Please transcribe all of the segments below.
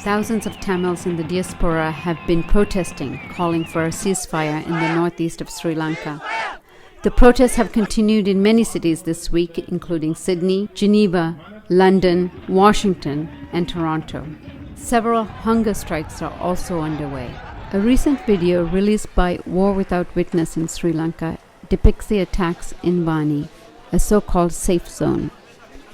Thousands of Tamils in the diaspora have been protesting, calling for a ceasefire in the northeast of Sri Lanka. The protests have continued in many cities this week, including Sydney, Geneva, London, Washington, and Toronto. Several hunger strikes are also underway. A recent video released by War Without Witness in Sri Lanka depicts the attacks in Vani, a so-called safe zone.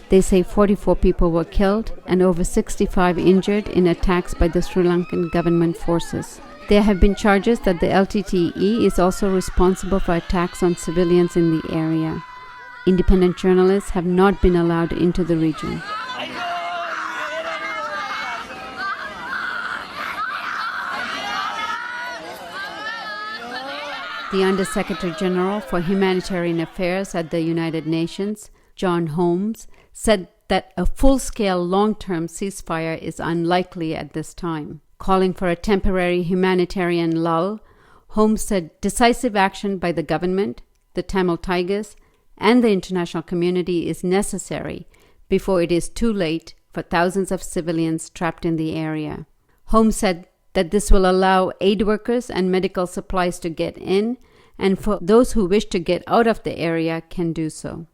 They say 44 people were killed and over 65 injured in attacks by the Sri Lankan government forces. There have been charges that the LTTE is also responsible for attacks on civilians in the area. Independent journalists have not been allowed into the region. The Undersecretary General for Humanitarian Affairs at the United Nations, John Holmes, said that a full-scale long-term ceasefire is unlikely at this time. Calling for a temporary humanitarian lull, Holmes said decisive action by the government, the Tamil Tigers, and the international community is necessary before it is too late for thousands of civilians trapped in the area. Holmes said that this will allow aid workers and medical supplies to get in, and for those who wish to get out of the area can do so.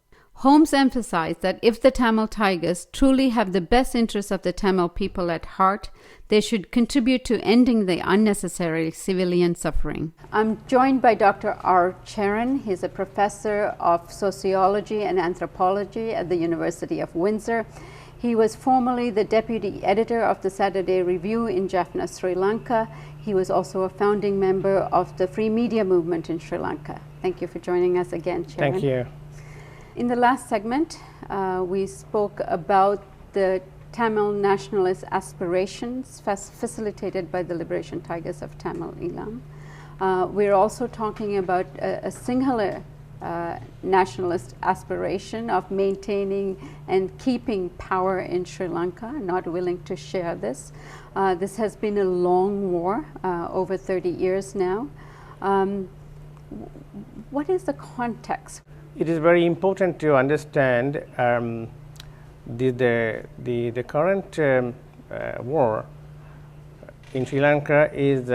Holmes emphasized that if the Tamil Tigers truly have the best interests of the Tamil people at heart, they should contribute to ending the unnecessary civilian suffering. I'm joined by Dr. R. Cheran. He's a professor of sociology and anthropology at the University of Windsor. He was formerly the deputy editor of the Saturday Review in Jaffna, Sri Lanka. He was also a founding member of the Free Media Movement in Sri Lanka. Thank you for joining us again, Cheran. Thank you. In the last segment, we spoke about the Tamil nationalist aspirations facilitated by the Liberation Tigers of Tamil Eelam. We're also talking about a Sinhalese nationalist aspiration of maintaining and keeping power in Sri Lanka, not willing to share this. This has been a long war, over 30 years now. What is the context? It is very important to understand the current war in Sri Lanka is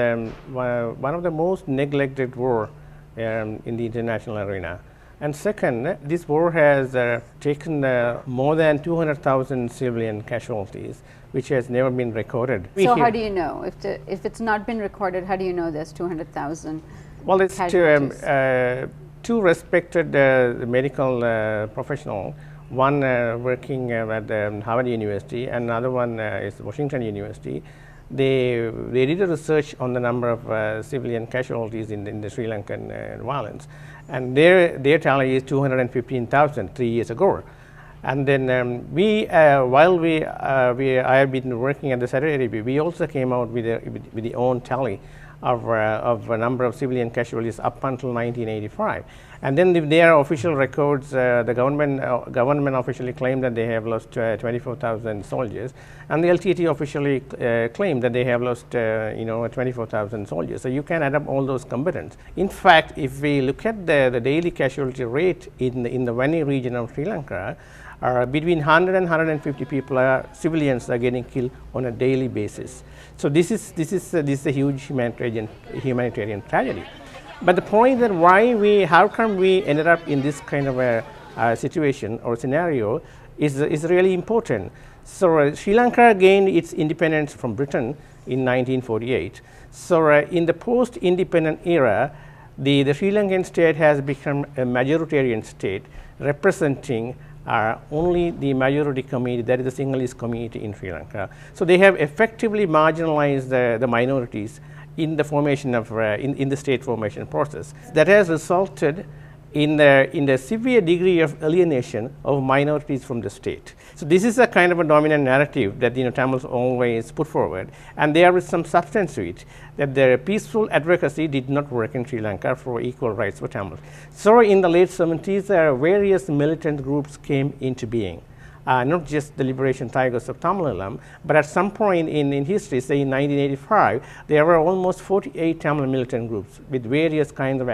one of the most neglected war in the international arena. And second, this war has taken more than 200,000 civilian casualties, which has never been recorded. So how do you know? If it's not been recorded, how do you know there's 200,000 Well, it's casualties? Two respected medical professionals, one working at Harvard University and another one is Washington University. They did a research on the number of civilian casualties in the Sri Lankan violence, and their tally is 215,000 3 years ago. And then while I have been working at the Saturday Review, we also came out with the own tally of a number of civilian casualties up until 1985. And then their official records, the government officially claimed that they have lost 24,000 soldiers, and the LTTE officially claimed that they have lost 24,000 soldiers. So you can add up all those combatants. In fact, if we look at the daily casualty rate in the Vani region of Sri Lanka, between 100 and 150 people civilians are getting killed on a daily basis. So this is a huge humanitarian tragedy. But the point that how come we ended up in this kind of a situation or scenario is really important. So Sri Lanka gained its independence from Britain in 1948. So in the post-independent era, the Sri Lankan state has become a majoritarian state representing only the majority community, that is the Sinhalese community in Sri Lanka. So they have effectively marginalized the minorities in the formation of in the state formation process. That has resulted in the severe degree of alienation of minorities from the state. So this is a kind of a dominant narrative that Tamils always put forward, and there is some substance to it, that the peaceful advocacy did not work in Sri Lanka for equal rights for Tamils. So in the late 70s, various militant groups came into being. Not just the Liberation Tigers of Tamil Eelam, but at some point in history, say in 1985, there were almost 48 Tamil militant groups with various kinds of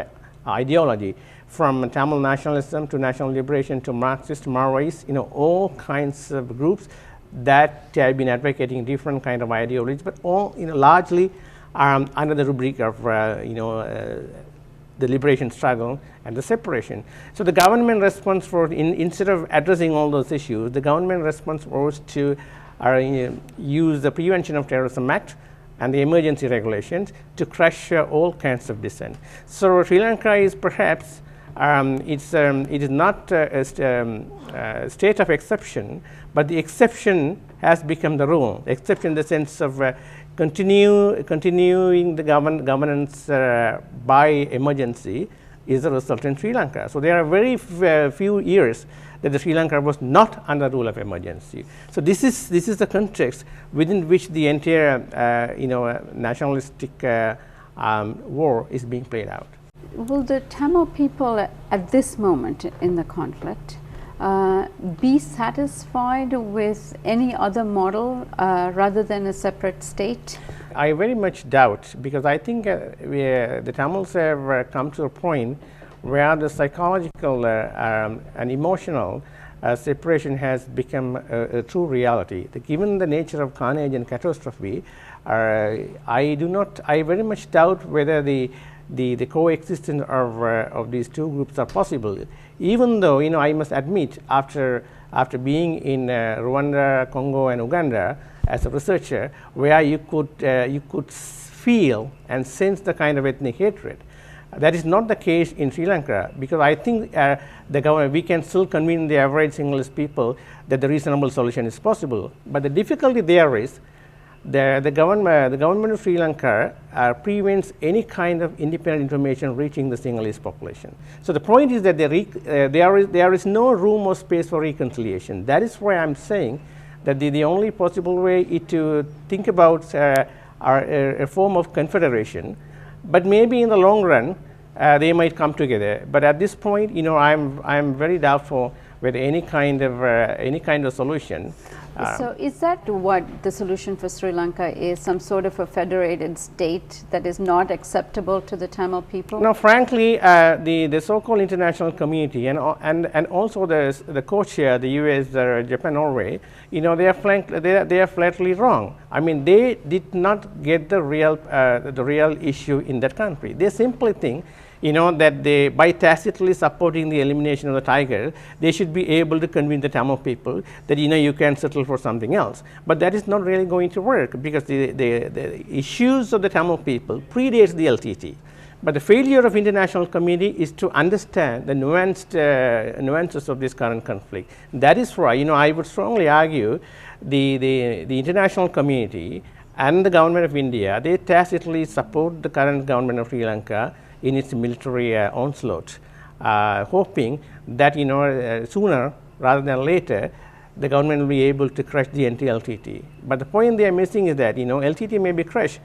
ideology, from Tamil nationalism to national liberation to Marxist, Maoist, all kinds of groups that have been advocating different kind of ideologies, but all largely under the rubric of the liberation struggle and the separation. So the government response instead of addressing all those issues, the government response was to use the Prevention of Terrorism Act and the emergency regulations to crush all kinds of dissent. So Sri Lanka is perhaps it is not a state of exception, but the exception has become the rule. Exception in the sense of continuing the governance by emergency is the result in Sri Lanka. So there are very few years that the Sri Lanka was not under rule of emergency. So this is the context within which the entire nationalistic war is being played out. Will the Tamil people at this moment in the conflict be satisfied with any other model rather than a separate state? I very much doubt, because I think the Tamils have come to a point where the psychological and emotional separation has become a true reality. Given the nature of carnage and catastrophe, I very much doubt whether the coexistence of these two groups are possible. Even though I must admit, after being in Rwanda, Congo, and Uganda as a researcher, where you could feel and sense the kind of ethnic hatred. That is not the case in Sri Lanka, because I think the government, we can still convince the average Sinhalese people that the reasonable solution is possible. But the difficulty there is the government of Sri Lanka prevents any kind of independent information reaching the Sinhalese population. So the point is that there is no room or space for reconciliation. That is why I'm saying that the only possible way is to think about a form of confederation. But maybe in the long run, they might come together. But at this point, I'm very doubtful whether any kind of solution. So is that what the solution for Sri Lanka is? Some sort of a federated state that is not acceptable to the Tamil people? No, frankly, the so-called international community and also the co-chair, the US, Japan, Norway, they are flatly wrong. I mean, they did not get the real issue in that country. They simply think that by tacitly supporting the elimination of the tiger, they should be able to convince the Tamil people that you can settle for something else. But that is not really going to work, because the issues of the Tamil people predates the LTTE. But the failure of international community is to understand the nuances of this current conflict. That is why I would strongly argue the international community and the government of India, they tacitly support the current government of Sri Lanka in its military onslaught, hoping that sooner rather than later the government will be able to crush the anti-LTTE. But the point they are missing is that LTTE may be crushed,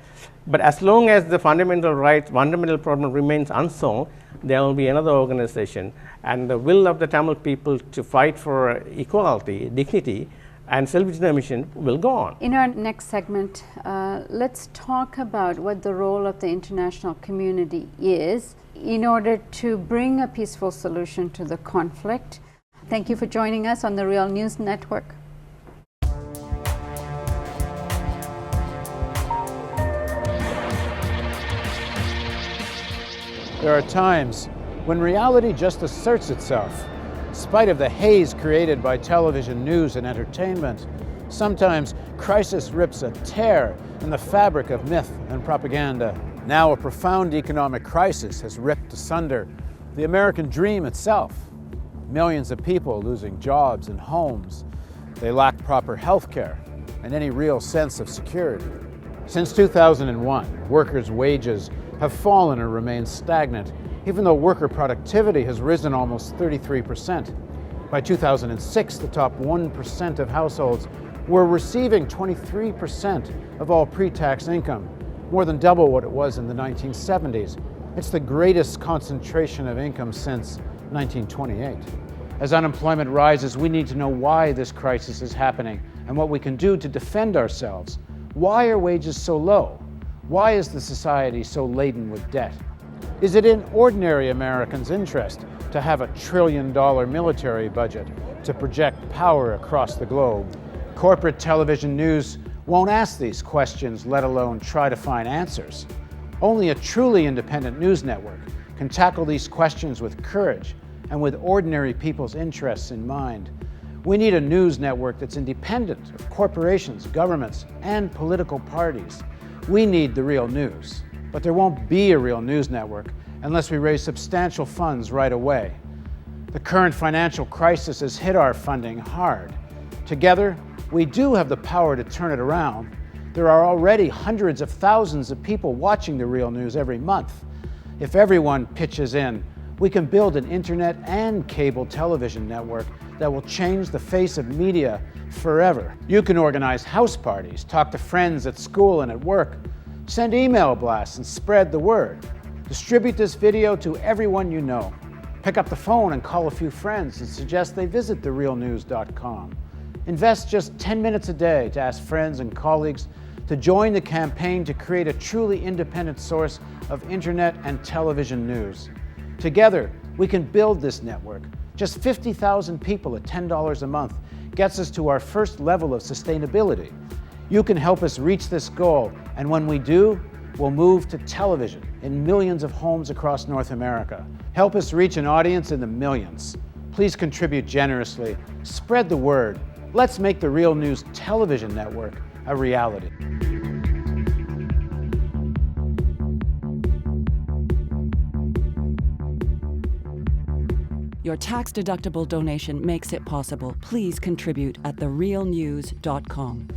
but as long as the fundamental problem remains unsolved, there will be another organization, and the will of the Tamil people to fight for equality, dignity, and self-determination will go on. In our next segment, let's talk about what the role of the international community is in order to bring a peaceful solution to the conflict. Thank you for joining us on the Real News Network. There are times when reality just asserts itself. In spite of the haze created by television news and entertainment, sometimes crisis rips a tear in the fabric of myth and propaganda. Now a profound economic crisis has ripped asunder the American dream itself. Millions of people losing jobs and homes. They lack proper health care and any real sense of security. Since 2001, workers' wages have fallen or remained stagnant, even though worker productivity has risen almost 33%. By 2006, the top 1% of households were receiving 23% of all pre-tax income, more than double what it was in the 1970s. It's the greatest concentration of income since 1928. As unemployment rises, we need to know why this crisis is happening and what we can do to defend ourselves. Why are wages so low? Why is the society so laden with debt? Is it in ordinary Americans' interest to have $1 trillion military budget to project power across the globe? Corporate television news won't ask these questions, let alone try to find answers. Only a truly independent news network can tackle these questions with courage and with ordinary people's interests in mind. We need a news network that's independent of corporations, governments, and political parties. We need the real news. But there won't be a real news network unless we raise substantial funds right away. The current financial crisis has hit our funding hard. Together, we do have the power to turn it around. There are already hundreds of thousands of people watching the real news every month. If everyone pitches in, we can build an internet and cable television network that will change the face of media forever. You can organize house parties, talk to friends at school and at work, send email blasts and spread the word. Distribute this video to everyone you know. Pick up the phone and call a few friends and suggest they visit therealnews.com. Invest just 10 minutes a day to ask friends and colleagues to join the campaign to create a truly independent source of internet and television news. Together, we can build this network. Just 50,000 people at $10 a month gets us to our first level of sustainability. You can help us reach this goal, and when we do, we'll move to television in millions of homes across North America. Help us reach an audience in the millions. Please contribute generously. Spread the word. Let's make the Real News television network a reality. Your tax-deductible donation makes it possible. Please contribute at therealnews.com.